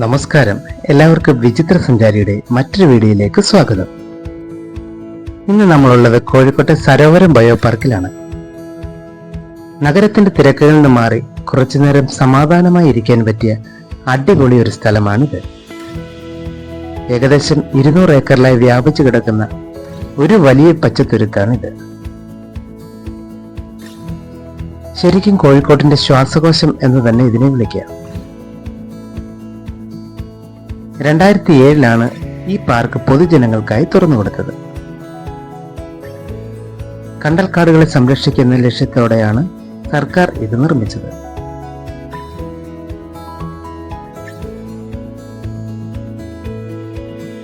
നമസ്കാരം, എല്ലാവർക്കും വിചിത്ര സഞ്ചാരിയുടെ മറ്റൊരു വീഡിയോയിലേക്ക് സ്വാഗതം. ഇന്ന് നമ്മളുള്ളത് കോഴിക്കോട്ടെ സരോവരം ബയോ പാർക്കിലാണ്. നഗരത്തിന്റെ തിരക്കുകളിൽ നിന്ന് മാറി കുറച്ചുനേരം സമാധാനമായി ഇരിക്കാൻ പറ്റിയ അടിപൊളി ഒരു സ്ഥലമാണിത്. ഏകദേശം 200 ഏക്കറിലായി വ്യാപിച്ചു കിടക്കുന്ന ഒരു വലിയ പച്ചത്തുരുത്താണിത്. ശരിക്കും കോഴിക്കോട്ടിന്റെ ശ്വാസകോശം എന്ന് തന്നെ ഇതിനെ വിളിക്കാം. 2007 ഈ പാർക്ക് പൊതുജനങ്ങൾക്കായി തുറന്നുകൊടുത്തത്. കണ്ടൽക്കാടുകളെ സംരക്ഷിക്കുന്ന ലക്ഷ്യത്തോടെയാണ് സർക്കാർ ഇത് നിർമ്മിച്ചത്.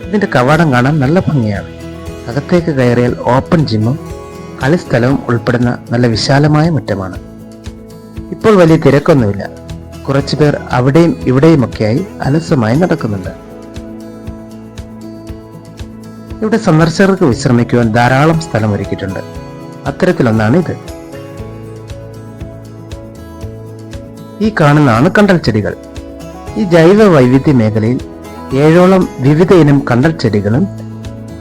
ഇതിന്റെ കവാടം കാണാൻ നല്ല ഭംഗിയാണ്. അകത്തേക്ക് കയറിയാൽ ഓപ്പൺ ജിമ്മും കളിസ്ഥലവും ഉൾപ്പെടുന്ന നല്ല വിശാലമായ മുറ്റമാണ്. ഇപ്പോൾ വലിയ തിരക്കൊന്നുമില്ല. കുറച്ചുപേർ അവിടെയും ഇവിടെയുമൊക്കെയായി അലസമായി നടക്കുന്നുണ്ട്. ഇവിടെ സന്ദർശകർക്ക് വിശ്രമിക്കുവാൻ ധാരാളം സ്ഥലം ഒരുക്കിയിട്ടുണ്ട്. അത്തരത്തിലൊന്നാണ് ഇത്. ഈ കാണുന്നതാണ് കണ്ടൽ ചെടികൾ. ഈ ജൈവ വൈവിധ്യ മേഖലയിൽ 7ഓളം വിവിധ ഇനം കണ്ടൽ ചെടികളും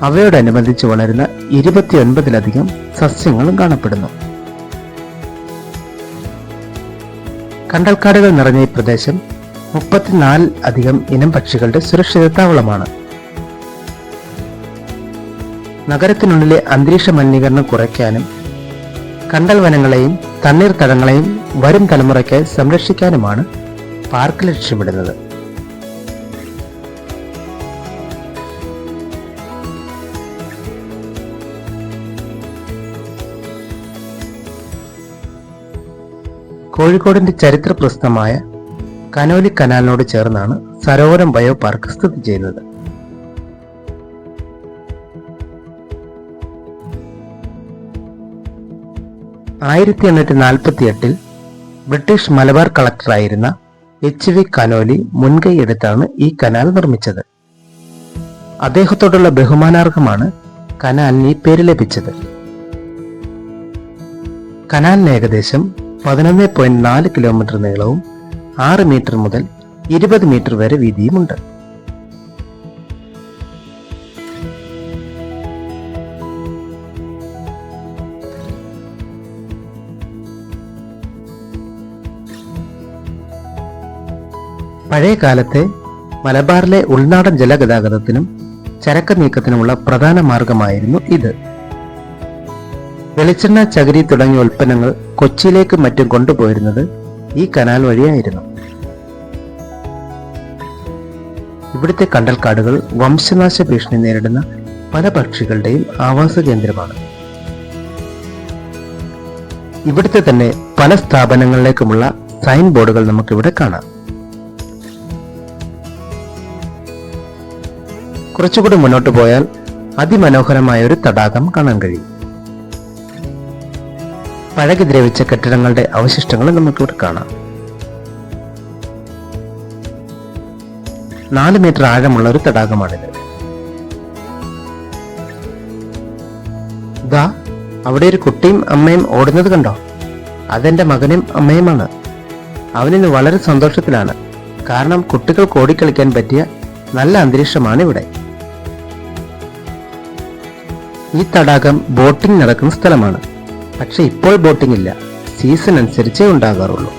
അവയോടനുബന്ധിച്ച് വളരുന്ന 29ലധികം സസ്യങ്ങളും കാണപ്പെടുന്നു. കണ്ടൽക്കാടുകൾ നിറഞ്ഞ ഈ പ്രദേശം 34 ഇനം പക്ഷികളുടെ സുരക്ഷിത താവളമാണ്. നഗരത്തിനുള്ളിലെ അന്തരീക്ഷ മലിനീകരണം കുറയ്ക്കാനും കണ്ടൽ വനങ്ങളെയും തണ്ണീർത്തടങ്ങളെയും വരും തലമുറയ്ക്കായി സംരക്ഷിക്കാനുമാണ് പാർക്ക് ലക്ഷ്യമിടുന്നത്. കോഴിക്കോടിന്റെ ചരിത്ര പ്രസിദ്ധമായ കനോലി കനാലിനോട് ചേർന്നാണ് സരോവരം ബയോ പാർക്ക് സ്ഥിതി ചെയ്യുന്നത്. ൽ ബ്രിട്ടീഷ് മലബാർ കളക്ടറായിരുന്ന HV കനോലി മുൻകൈ എടുത്താണ് ഈ കനാൽ നിർമ്മിച്ചത്. അദ്ദേഹത്തോടുള്ള ബഹുമാനാർഹമാണ് കനാലിന് ഈ പേര് ലഭിച്ചത്. കനാലിന് ഏകദേശം 11.4 കിലോമീറ്റർ നീളവും 6 മീറ്റർ മുതൽ 20 മീറ്റർ വരെ വീതിയുമുണ്ട്. പഴയ കാലത്തെ മലബാറിലെ ഉൾനാടൻ ജലഗതാഗതത്തിനും ചരക്ക് നീക്കത്തിനുമുള്ള പ്രധാന മാർഗമായിരുന്നു ഇത്. വെളിച്ചെണ്ണ, ചകിരി തുടങ്ങിയ ഉൽപ്പന്നങ്ങൾ കൊച്ചിയിലേക്കും മറ്റും കൊണ്ടുപോയിരുന്നത് ഈ കനാൽ വഴിയായിരുന്നു. ഇവിടുത്തെ കണ്ടൽക്കാടുകൾ വംശനാശ ഭീഷണി നേരിടുന്ന പല പക്ഷികളുടെയും ആവാസ കേന്ദ്രമാണ്. ഇവിടുത്തെ തന്നെ പല സ്ഥാപനങ്ങളിലേക്കുമുള്ള സൈൻ ബോർഡുകൾ നമുക്കിവിടെ കാണാം. കുറച്ചുകൂടി മുന്നോട്ട് പോയാൽ അതിമനോഹരമായ ഒരു തടാകം കാണാൻ കഴിയും. പഴകി ദ്രവിച്ച കെട്ടിടങ്ങളുടെ അവശിഷ്ടങ്ങൾ നമുക്കിവിടെ കാണാം. 4 മീറ്റർ ആഴമുള്ള ഒരു തടാകമാണിത്. ദാ അവിടെ ഒരു കുട്ടിയും അമ്മയും ഓടുന്നത് കണ്ടോ? അതെന്റെ മകനും അമ്മയുമാണ്. അവനിന്ന് വളരെ സന്തോഷത്തിലാണ്. കാരണം കുട്ടികൾക്ക് ഓടിക്കളിക്കാൻ പറ്റിയ നല്ല അന്തരീക്ഷമാണ് ഇവിടെ. ഈ തടാകം ബോട്ടിംഗ് നടക്കുന്ന സ്ഥലമാണ്. പക്ഷെ ഇപ്പോൾ ബോട്ടിംഗ് ഇല്ല. സീസൺ അനുസരിച്ചേ ഉണ്ടാകാറുള്ളൂ.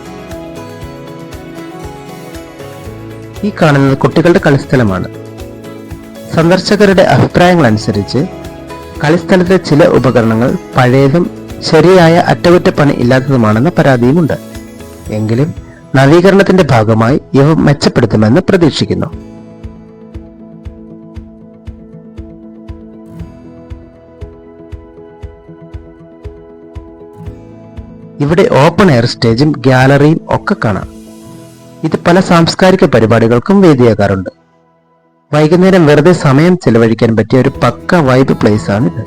ഈ കാണുന്നത് കുട്ടികളുടെ കളിസ്ഥലമാണ്. സന്ദർശകരുടെ അഭിപ്രായങ്ങൾ അനുസരിച്ച് കളിസ്ഥലത്തെ ചില ഉപകരണങ്ങൾ പഴയതും ശരിയായ അറ്റകുറ്റപ്പണി ഇല്ലാത്തതുമാണെന്ന പരാതിയുമുണ്ട്. എങ്കിലും നവീകരണത്തിന്റെ ഭാഗമായി ഇവ മെച്ചപ്പെടുത്തുമെന്ന് പ്രതീക്ഷിക്കുന്നു. ഇവിടെ ഓപ്പൺ എയർ സ്റ്റേജും ഗ്യാലറിയും ഒക്കെ കാണാം. ഇത് പല സാംസ്കാരിക പരിപാടികൾക്കും വേദിയാകാറുണ്ട്. വൈകുന്നേരം വെറുതെ സമയം ചെലവഴിക്കാൻ പറ്റിയ ഒരു പക്ക വൈബ് പ്ലേസ് ആണിത്.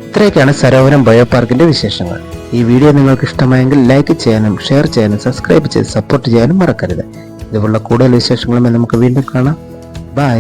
ഇത്രയൊക്കെയാണ് സരോവരം ബയോ പാർക്കിന്റെ വിശേഷങ്ങൾ. ഈ വീഡിയോ നിങ്ങൾക്ക് ഇഷ്ടമായെങ്കിൽ ലൈക്ക് ചെയ്യാനും ഷെയർ ചെയ്യാനും സബ്സ്ക്രൈബ് ചെയ്ത് സപ്പോർട്ട് ചെയ്യാനും മറക്കരുത്. ഇതുപോലുള്ള കൂടുതൽ വിശേഷങ്ങളുമായി നമുക്ക് വീണ്ടും കാണാം. ബൈ.